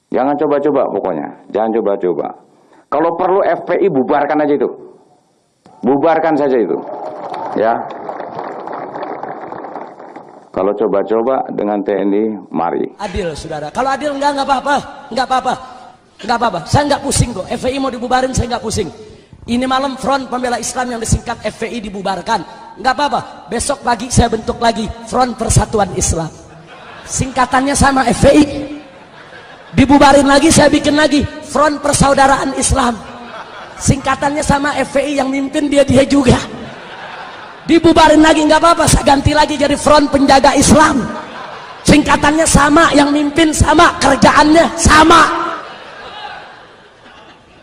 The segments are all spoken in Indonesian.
Jangan coba-coba pokoknya, jangan coba-coba. Kalau perlu FPI bubarkan aja itu. Bubarkan saja itu. Ya. Kalau coba-coba dengan TNI, mari. Adil, saudara. Kalau adil enggak apa-apa. Enggak apa-apa. Enggak apa-apa. Saya enggak pusing kok. FPI mau dibubarin saya enggak pusing. Ini malam Front Pembela Islam yang disingkat FPI dibubarkan. Enggak apa-apa. Besok pagi saya bentuk lagi Front Persatuan Islam. Singkatannya sama FPI. Dibubarin lagi saya bikin lagi Front Persaudaraan Islam. Singkatannya sama FPI, yang mimpin dia juga. Dibubarin lagi nggak apa-apa, saya ganti lagi jadi Front Penjaga Islam. Singkatannya sama, yang mimpin sama, kerjaannya sama.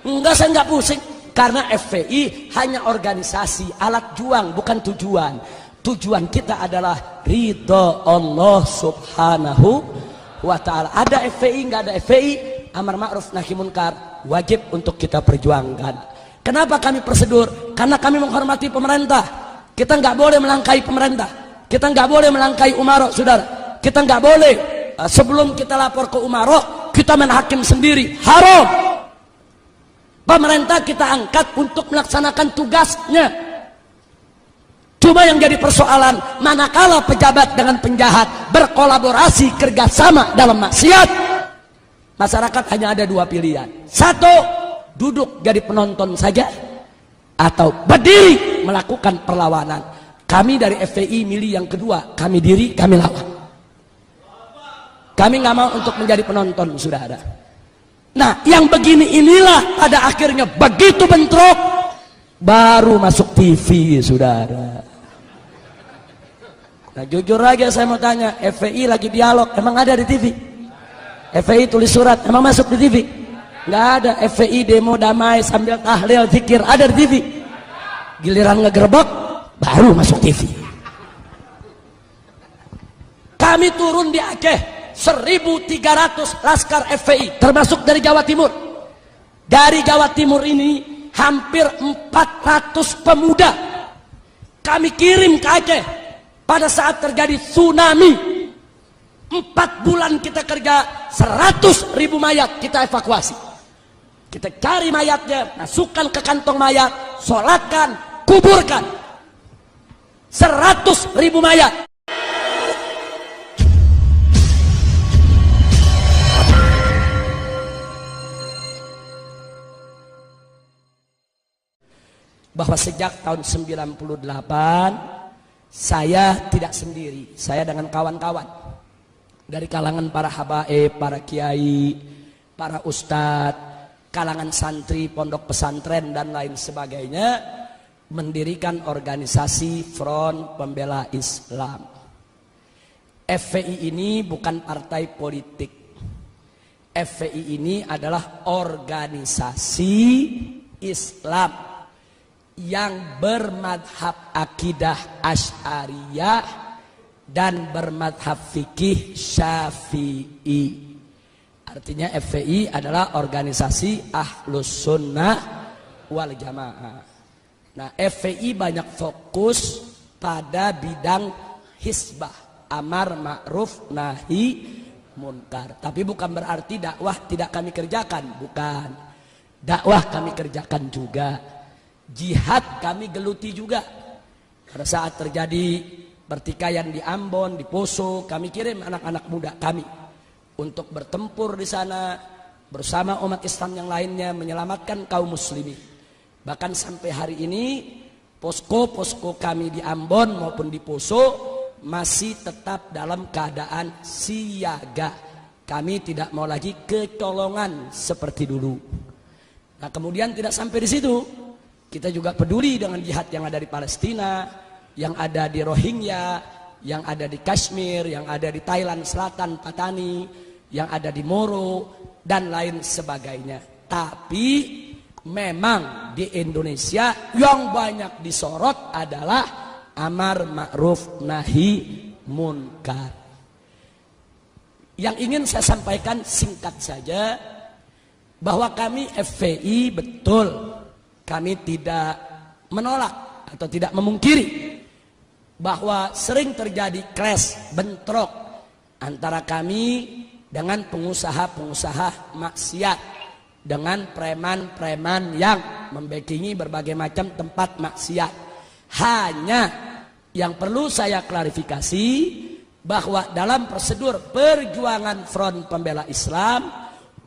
Enggak, saya nggak pusing. Karena FPI hanya organisasi, alat juang, bukan tujuan. Tujuan kita adalah ridho Allah Subhanahu wa ta'ala. Ada FPI, nggak ada FPI, amar ma'ruf nahi munkar wajib untuk kita perjuangkan. Kenapa kami prosedur? Karena kami menghormati pemerintah. Kita nggak boleh melangkahi pemerintah. Kita nggak boleh melangkahi umarok, saudara. Kita nggak boleh sebelum kita lapor ke umarok kita main hakim sendiri. Haram. Pemerintah kita angkat untuk melaksanakan tugasnya. Cuma yang jadi persoalan, manakala pejabat dengan penjahat berkolaborasi kerjasama dalam maksiat, masyarakat hanya ada dua pilihan. Satu, duduk jadi penonton saja, atau berdiri melakukan perlawanan. Kami dari FPI milih yang kedua, kami diri, kami lawan. Kami nggak mau untuk menjadi penonton, saudara. Nah, yang begini inilah pada akhirnya begitu bentrok baru masuk TV, saudara. Nah, jujur aja saya mau tanya, FPI lagi dialog, emang ada di TV? FPI tulis surat, emang masuk di TV? Nggak ada. FPI demo damai sambil tahlil zikir, ada di TV? Giliran ngegerebek baru masuk TV. Kami turun di Aceh, 1.300 laskar FPI termasuk dari Jawa Timur. Dari Jawa Timur ini hampir 400 pemuda kami kirim ke Aceh. Pada saat terjadi tsunami, 4 bulan kita kerja, 100.000 mayat kita evakuasi. Kita cari mayatnya, masukkan ke kantong mayat, sholatkan, kuburkan. 100.000 mayat. Bahwa sejak tahun 98 saya tidak sendiri, saya dengan kawan-kawan dari kalangan para habaib, para kiai, para ustadz, kalangan santri, pondok pesantren dan lain sebagainya, mendirikan organisasi Front Pembela Islam. FPI ini bukan partai politik. FPI ini adalah organisasi Islam yang bermadhab akidah Asy'ariyah dan bermadhab fikih Syafi'i. Artinya FPI adalah organisasi Ahlus Sunnah wal Jamaah. Nah, FPI banyak fokus pada bidang hisbah, amar ma'ruf nahi munkar. Tapi bukan berarti dakwah tidak kami kerjakan, bukan. Dakwah kami kerjakan juga. Jihad kami geluti juga. Pada saat terjadi pertikaian di Ambon, di Poso, kami kirim anak-anak muda kami untuk bertempur di sana bersama umat Islam yang lainnya menyelamatkan kaum muslimin. Bahkan sampai hari ini posko-posko kami di Ambon maupun di Poso masih tetap dalam keadaan siaga. Kami tidak mau lagi kecolongan seperti dulu. Nah, kemudian tidak sampai di situ. Kita juga peduli dengan jihad yang ada di Palestina, yang ada di Rohingya, yang ada di Kashmir, yang ada di Thailand Selatan, Patani, yang ada di Moro, dan lain sebagainya. Tapi memang di Indonesia yang banyak disorot adalah amar ma'ruf nahi munkar. Yang ingin saya sampaikan singkat saja, bahwa kami FPI betul, kami tidak menolak atau tidak memungkiri bahwa sering terjadi clash, bentrok antara kami dengan pengusaha-pengusaha maksiat, dengan preman-preman yang membackingi berbagai macam tempat maksiat. Hanya yang perlu saya klarifikasi bahwa dalam prosedur perjuangan Front Pembela Islam,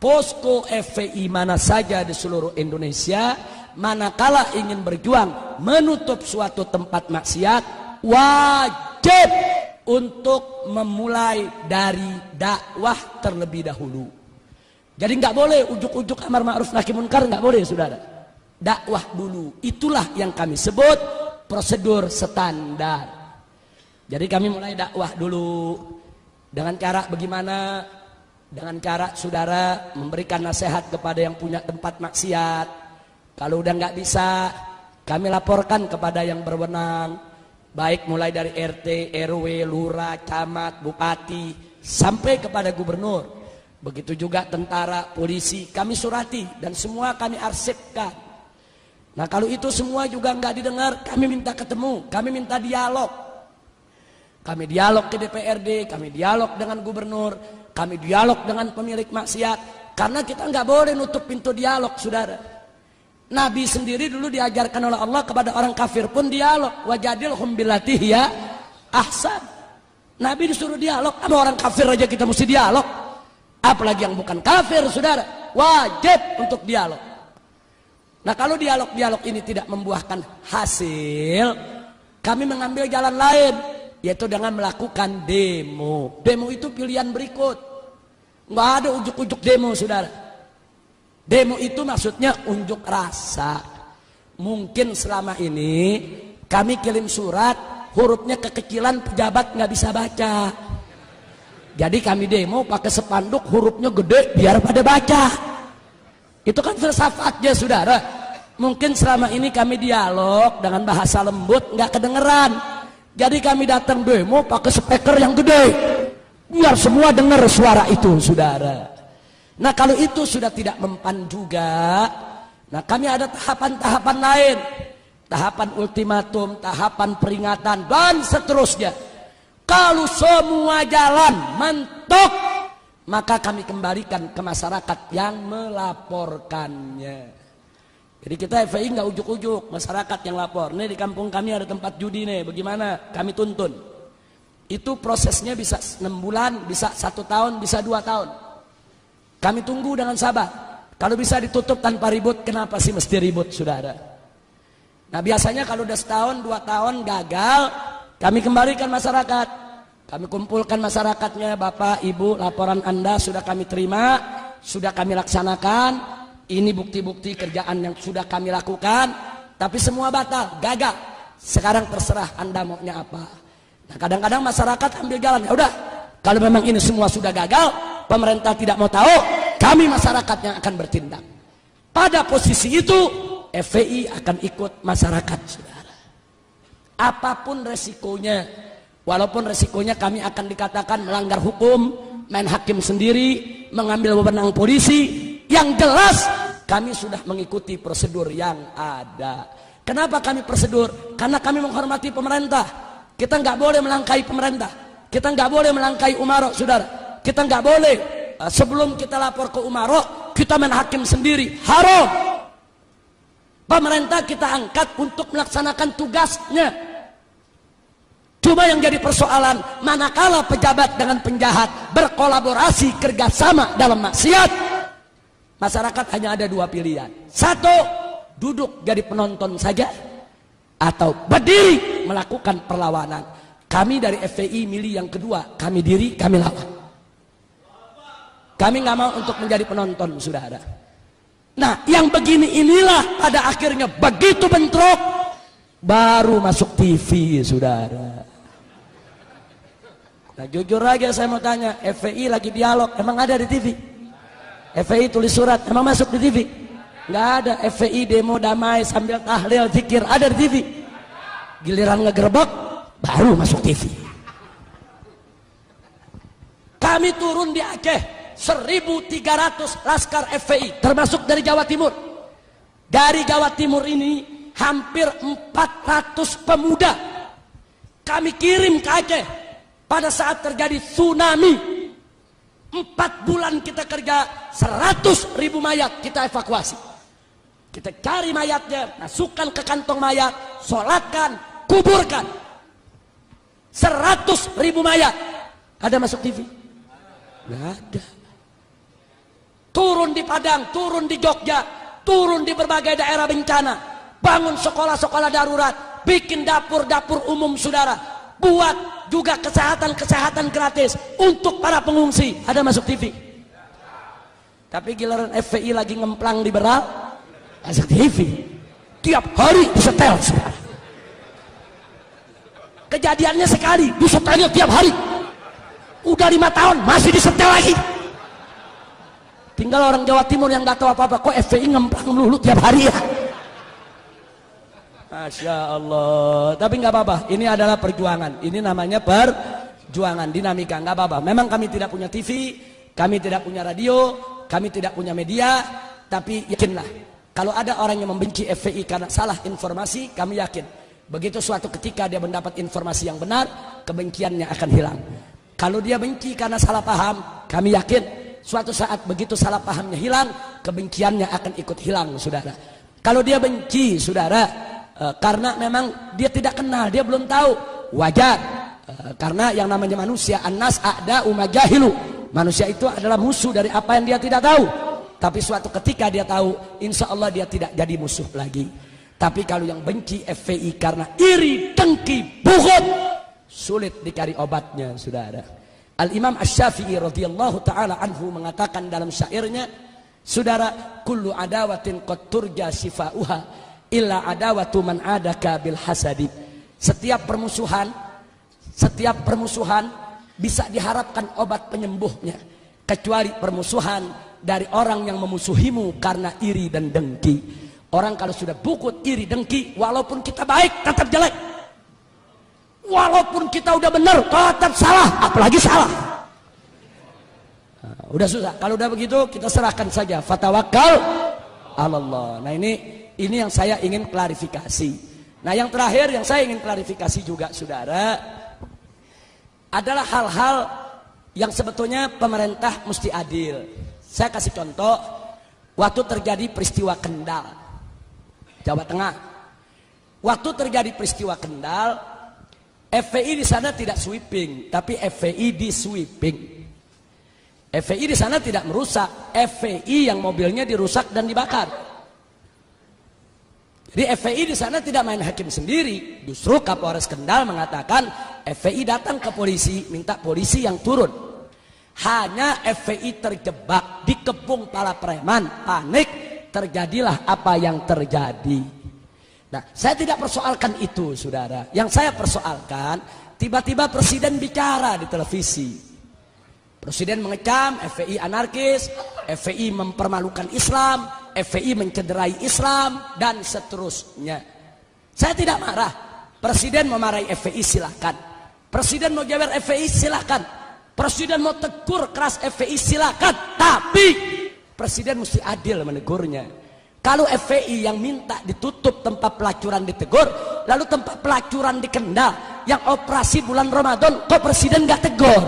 posko FPI mana saja di seluruh Indonesia, manakala ingin berjuang menutup suatu tempat maksiat, wajib untuk memulai dari dakwah terlebih dahulu. Jadi nggak boleh ujuk-ujuk amar ma'ruf nahi munkar, nggak boleh saudara. Dakwah dulu, itulah yang kami sebut prosedur standar. Jadi kami mulai dakwah dulu dengan cara bagaimana? Dengan cara saudara memberikan nasihat kepada yang punya tempat maksiat. Kalau udah nggak bisa, kami laporkan kepada yang berwenang. Baik mulai dari RT, RW, lurah, camat, bupati, sampai kepada gubernur. Begitu juga tentara, polisi, kami surati dan semua kami arsipkan. Nah kalau itu semua juga nggak didengar, kami minta ketemu, kami minta dialog. Kami dialog ke DPRD, kami dialog dengan gubernur, kami dialog dengan pemilik maksiat. Karena kita nggak boleh nutup pintu dialog, saudara. Nabi sendiri dulu diajarkan oleh Allah kepada orang kafir pun dialog. Wajadilhum billati hiya ahsan. Nabi disuruh dialog, sama orang kafir aja kita mesti dialog. Apalagi yang bukan kafir, saudara. Wajib untuk dialog. Nah kalau dialog-dialog ini tidak membuahkan hasil, kami mengambil jalan lain, yaitu dengan melakukan demo. Demo itu pilihan berikut. Nggak ada ujuk-ujuk demo, saudara. Demo itu maksudnya unjuk rasa. Mungkin selama ini kami kirim surat, hurufnya kekecilan, pejabat nggak bisa baca. Jadi kami demo pakai spanduk, hurufnya gede biar pada baca. Itu kan filsafatnya, saudara. Mungkin selama ini kami dialog dengan bahasa lembut, nggak kedengeran. Jadi kami datang demo pakai speaker yang gede, biar semua dengar suara itu, saudara. Nah kalau itu sudah tidak mempan juga, nah kami ada tahapan-tahapan lain. Tahapan ultimatum, tahapan peringatan, dan seterusnya. Kalau semua jalan mentok, maka kami kembalikan ke masyarakat yang melaporkannya. Jadi kita FPI nggak ujuk-ujuk, masyarakat yang lapor. Nih di kampung kami ada tempat judi nih, bagaimana? Kami tuntun. Itu prosesnya bisa 6 bulan, bisa 1 tahun, bisa 2 tahun. Kami tunggu dengan sabar. Kalau bisa ditutup tanpa ribut, kenapa sih mesti ribut, saudara? Nah biasanya kalau udah 1 tahun, 2 tahun gagal, kami kembalikan masyarakat. Kami kumpulkan masyarakatnya, Bapak, Ibu, laporan Anda sudah kami terima, sudah kami laksanakan. Ini bukti-bukti kerjaan yang sudah kami lakukan, tapi semua batal, gagal. Sekarang terserah Anda maunya apa. Nah kadang-kadang masyarakat ambil jalan, ya udah, kalau memang ini semua sudah gagal, pemerintah tidak mau tahu, kami masyarakat yang akan bertindak. Pada posisi itu, FPI akan ikut masyarakat, saudara. Apapun resikonya, walaupun resikonya kami akan dikatakan melanggar hukum, main hakim sendiri, mengambil wewenang polisi, yang jelas kami sudah mengikuti prosedur yang ada. Kenapa kami prosedur? Karena kami menghormati pemerintah. Kita nggak boleh melangkahi pemerintah. Kita nggak boleh melangkahi umarok, saudara. Kita nggak boleh sebelum kita lapor ke umarok kita main hakim sendiri, haram. Pemerintah kita angkat untuk melaksanakan tugasnya. Cuma yang jadi persoalan, manakala pejabat dengan penjahat berkolaborasi kerjasama dalam maksiat, masyarakat hanya ada 2 pilihan. 1, duduk jadi penonton saja, atau berdiri melakukan perlawanan. Kami dari FPI milih yang kedua, kami diri, kami lawan. Kami nggak mau untuk menjadi penonton, saudara. Nah, yang begini inilah pada akhirnya begitu bentrok, baru masuk TV, saudara. Nah, jujur aja saya mau tanya, FPI lagi dialog, emang ada di TV? FPI tulis surat, emang masuk di TV? Nggak ada. FPI demo damai sambil tahlil, zikir, ada di TV? Giliran ngegerebek, baru masuk TV. Kami turun di Aceh, 1.300 laskar FPI, termasuk dari Jawa Timur. Dari Jawa Timur ini hampir 400 pemuda kami kirim ke Aceh pada saat terjadi tsunami. 4 bulan kita kerja, 100.000 mayat kita evakuasi. Kita cari mayatnya, masukkan ke kantong mayat, sholatkan, kuburkan. 100.000 mayat. Ada masuk TV? Nggak ada. Turun di Padang, turun di Jogja, turun di berbagai daerah bencana, bangun sekolah-sekolah darurat, bikin dapur-dapur umum saudara, buat juga kesehatan gratis untuk para pengungsi. Ada masuk TV? Tapi giliran FPI lagi ngemplang liberal, masuk TV. Tiap hari disetel saudara. Kejadiannya sekali, disetelnya tiap hari. Udah 5 tahun masih disetel lagi. Tinggal orang Jawa Timur yang gak tahu apa-apa, kok FPI ngemplang melulu tiap hari ya. Masya Allah. Tapi nggak apa-apa, ini adalah perjuangan. Ini namanya perjuangan, dinamika, nggak apa-apa. Memang kami tidak punya TV, kami tidak punya radio, kami tidak punya media. Tapi yakinlah, kalau ada orang yang membenci FPI karena salah informasi, kami yakin begitu suatu ketika dia mendapat informasi yang benar, kebenciannya akan hilang. Kalau dia benci karena salah paham, kami yakin suatu saat begitu salah pahamnya hilang, kebenciannya akan ikut hilang, saudara. Kalau dia benci, saudara, karena memang dia tidak kenal, dia belum tahu, wajar. Karena yang namanya manusia, annas a'da'u majahilu. Manusia itu adalah musuh dari apa yang dia tidak tahu. Tapi suatu ketika dia tahu, insya Allah dia tidak jadi musuh lagi. Tapi kalau yang benci FPI karena iri, dengki, bughut, sulit dicari obatnya, saudara. Al-Imam Asy-Syafi'i radhiyallahu ta'ala anhu mengatakan dalam syairnya, saudara, kullu adawatin qad turja shifa'uha illa adawatu man adaka bil hasadi. Setiap permusuhan bisa diharapkan obat penyembuhnya, kecuali permusuhan dari orang yang memusuhimu karena iri dan dengki. Orang kalau sudah bukut, iri, dengki, walaupun kita baik tetap jelek, walaupun kita udah benar tetap salah, apalagi salah. Nah, udah susah. Kalau udah begitu kita serahkan saja, fatawakkal Allah. Nah ini yang saya ingin klarifikasi. Nah yang terakhir yang saya ingin klarifikasi juga, saudara, adalah hal-hal yang sebetulnya pemerintah mesti adil. Saya kasih contoh, waktu terjadi peristiwa Kendal, Jawa Tengah. Waktu terjadi peristiwa Kendal, FPI di sana tidak sweeping, tapi FPI di sweeping. FPI di sana tidak merusak, FPI yang mobilnya dirusak dan dibakar. Jadi FPI di sana tidak main hakim sendiri. Justru Kapolres Kendal mengatakan FPI datang ke polisi, minta polisi yang turun. Hanya FPI terjebak, dikepung para preman, panik, terjadilah apa yang terjadi. Nah, saya tidak persoalkan itu, saudara. Yang saya persoalkan, tiba-tiba presiden bicara di televisi. Presiden mengecam FPI anarkis, FPI mempermalukan Islam, FPI mencederai Islam, dan seterusnya. Saya tidak marah. Presiden memarahi FPI silakan. Presiden mau jewer FPI silakan. Presiden mau tegur keras FPI silakan. Tapi presiden mesti adil menegurnya. Kalau FPI yang minta ditutup tempat pelacuran ditegur, lalu tempat pelacuran di Kendal yang operasi bulan Ramadan, kok presiden gak tegur?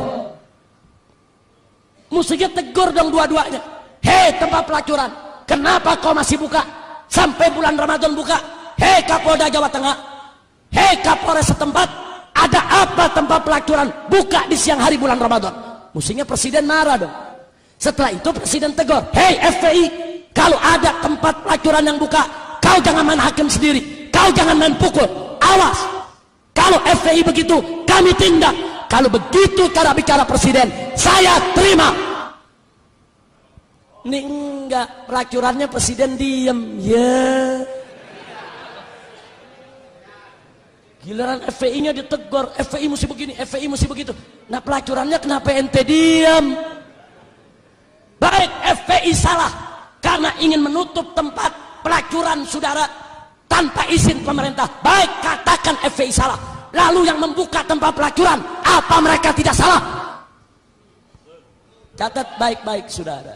Mestinya tegur dong dua-duanya. Hei tempat pelacuran, kenapa kau masih buka sampai bulan Ramadan buka? Hei Kapolda Jawa Tengah, hei Kapolres setempat, ada apa tempat pelacuran buka di siang hari bulan Ramadan? Mestinya presiden marah dong. Setelah itu presiden tegur, hei FPI, kalau ada tempat pelacuran yang buka, kau jangan main hakim sendiri, kau jangan main pukul, awas. Kalau FPI begitu, kami tindak. Kalau begitu cara bicara presiden, saya terima. Ini enggak, pelacurannya presiden diem, ya. Giliran FPI-nya ditegur, FPI mesti begini, FPI mesti begitu. Nah pelacurannya kenapa ente diem? Baik FPI salah karena ingin menutup tempat pelacuran saudara tanpa izin pemerintah. Baik, katakan FPI salah. Lalu yang membuka tempat pelacuran, apa mereka tidak salah? Catat baik-baik saudara.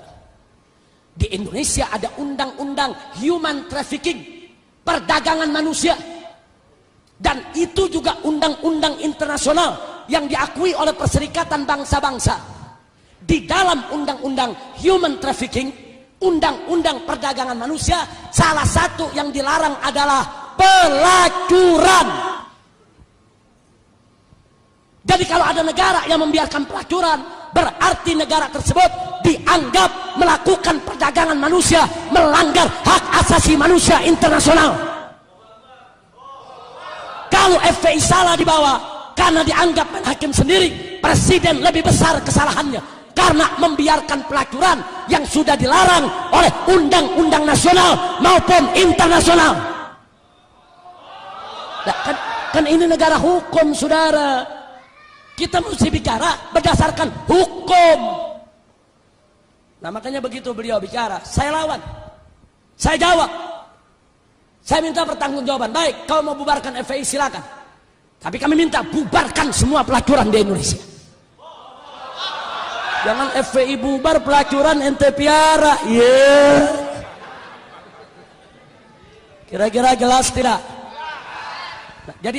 Di Indonesia ada undang-undang human trafficking, perdagangan manusia. Dan itu juga undang-undang internasional yang diakui oleh Perserikatan Bangsa-Bangsa. Di dalam undang-undang human trafficking, undang-undang perdagangan manusia, salah satu yang dilarang adalah pelacuran. Jadi kalau ada negara yang membiarkan pelacuran, berarti negara tersebut dianggap melakukan perdagangan manusia, melanggar hak asasi manusia internasional. Kalau FPI salah dibawa karena dianggap main hakim sendiri, presiden lebih besar kesalahannya karena membiarkan pelacuran yang sudah dilarang oleh undang-undang nasional maupun internasional. Nah, kan ini negara hukum, saudara. Kita mesti bicara berdasarkan hukum. Nah, makanya begitu beliau bicara, saya lawan, saya jawab, saya minta pertanggungjawaban. Baik, kalau mau bubarkan FPI silakan, tapi kami minta bubarkan semua pelacuran di Indonesia. Jangan FPI bubar, pelacuran ente piara. Kira-kira jelas tidak? Nah, jadi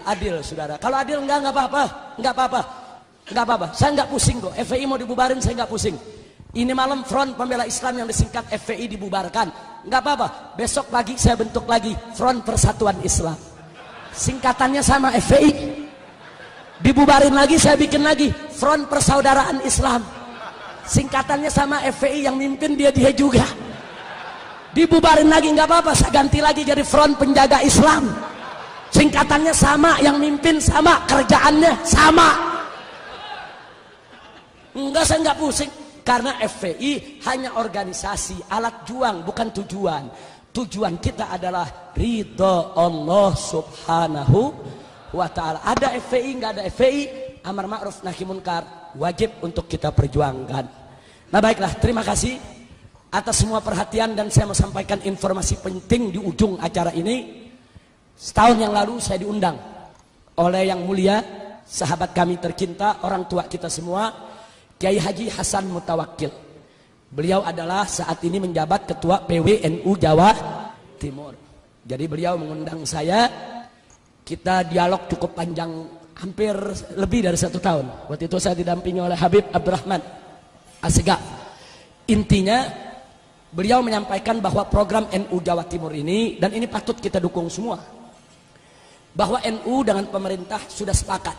adil saudara. Kalau adil enggak apa-apa. Saya enggak pusing kok. FPI mau dibubarin saya enggak pusing. Ini malam Front Pembela Islam yang disingkat FPI dibubarkan. Enggak apa-apa. Besok pagi saya bentuk lagi Front Persatuan Islam. Singkatannya sama FPI. Dibubarin lagi saya bikin lagi Front Persaudaraan Islam. Singkatannya sama FPI, yang mimpin dia juga. Dibubarin lagi enggak apa-apa, saya ganti lagi jadi Front Penjaga Islam. Singkatannya sama, yang mimpin sama, kerjaannya sama. Enggak, saya enggak pusing. Karena FPI hanya organisasi, alat juang, bukan tujuan. Tujuan kita adalah ridho Allah subhanahu wa ta'ala. Ada FPI, enggak ada FPI, amar ma'ruf nahi munkar wajib untuk kita perjuangkan. Nah baiklah, terima kasih atas semua perhatian, dan saya mau sampaikan informasi penting di ujung acara ini. Setahun yang lalu saya diundang oleh yang mulia sahabat kami tercinta, orang tua kita semua, Kiai Haji Hasan Mutawakkil. Beliau adalah saat ini menjabat ketua PWNU Jawa Timur. Jadi beliau mengundang saya, kita dialog cukup panjang, hampir lebih dari 1 tahun. Waktu itu saya didampingi oleh Habib Abdurrahman Asegaf. Intinya beliau menyampaikan bahwa program NU Jawa Timur ini, dan ini patut kita dukung semua, bahwa NU dengan pemerintah sudah sepakat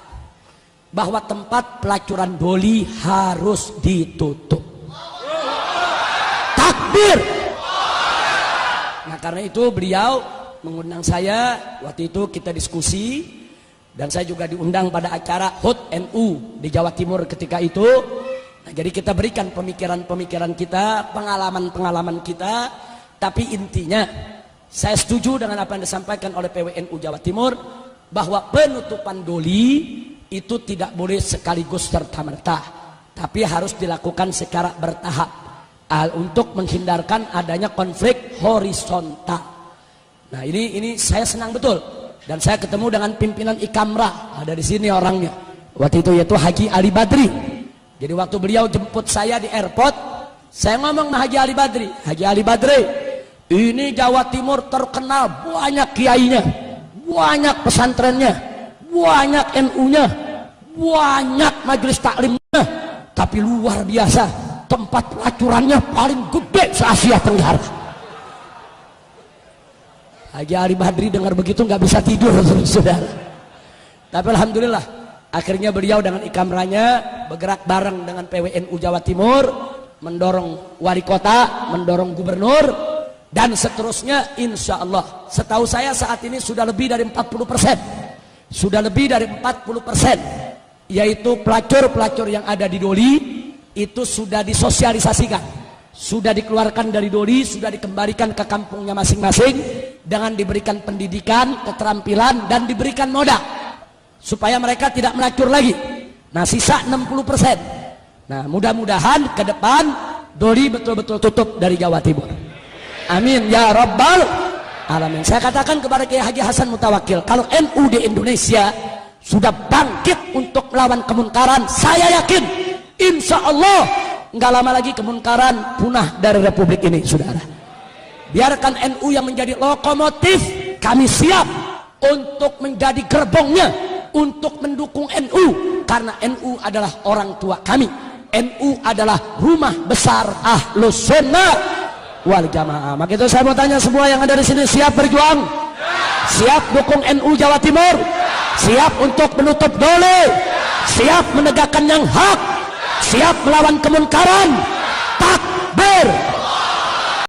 bahwa tempat pelacuran doli harus ditutup. Takbir. Nah karena itu beliau mengundang saya, waktu itu kita diskusi, dan saya juga diundang pada acara HUT NU di Jawa Timur ketika itu. Nah, jadi kita berikan pemikiran-pemikiran kita, pengalaman-pengalaman kita, tapi intinya saya setuju dengan apa yang disampaikan oleh PWNU Jawa Timur, bahwa penutupan doli itu tidak boleh sekaligus serta-merta, tapi harus dilakukan secara bertahap untuk menghindarkan adanya konflik horizontal. Nah ini saya senang betul, dan saya ketemu dengan pimpinan Ikamra, ada di sini orangnya waktu itu, yaitu Haji Ali Badri. Jadi waktu beliau jemput saya di airport, saya ngomong sama Haji Ali Badri, Haji Ali Badri, ini Jawa Timur terkenal banyak kiainya, banyak pesantrennya, banyak NU-nya, banyak majelis taklimnya, tapi luar biasa tempat pelacurannya paling gede se-Asia Tenggara. Haji Ali Badri dengar begitu nggak bisa tidur, saudara. Tapi alhamdulillah, akhirnya beliau dengan Ikamranya bergerak bareng dengan PWNU Jawa Timur, mendorong wali kota, mendorong gubernur, dan seterusnya. Insya Allah, setahu saya saat ini sudah lebih dari 40%, sudah lebih dari 40%, yaitu pelacur-pelacur yang ada di doli itu sudah disosialisasikan, sudah dikeluarkan dari doli, sudah dikembalikan ke kampungnya masing-masing dengan diberikan pendidikan, keterampilan, dan diberikan modal supaya mereka tidak melacur lagi. Nah sisa 60%. Nah mudah-mudahan ke depan doli betul-betul tutup dari Jawa Timur. Amin ya rabbal alamin. Saya katakan kepada Kiai Haji Hasan Mutawakkil, kalau NU di Indonesia sudah bangkit untuk melawan kemunkaran, saya yakin insya Allah nggak lama lagi kemunkaran punah dari Republik ini, saudara. Biarkan NU yang menjadi lokomotif, kami siap untuk menjadi gerbongnya, untuk mendukung NU, karena NU adalah orang tua kami, NU adalah rumah besar Ahlus Sunnah wal Jamaah. Maka itu saya mau tanya semua yang ada di sini, siap berjuang? Siap dukung NU Jawa Timur? Siap untuk menutup dole? Siap menegakkan yang hak? Siap melawan kemunkaran? Takbir!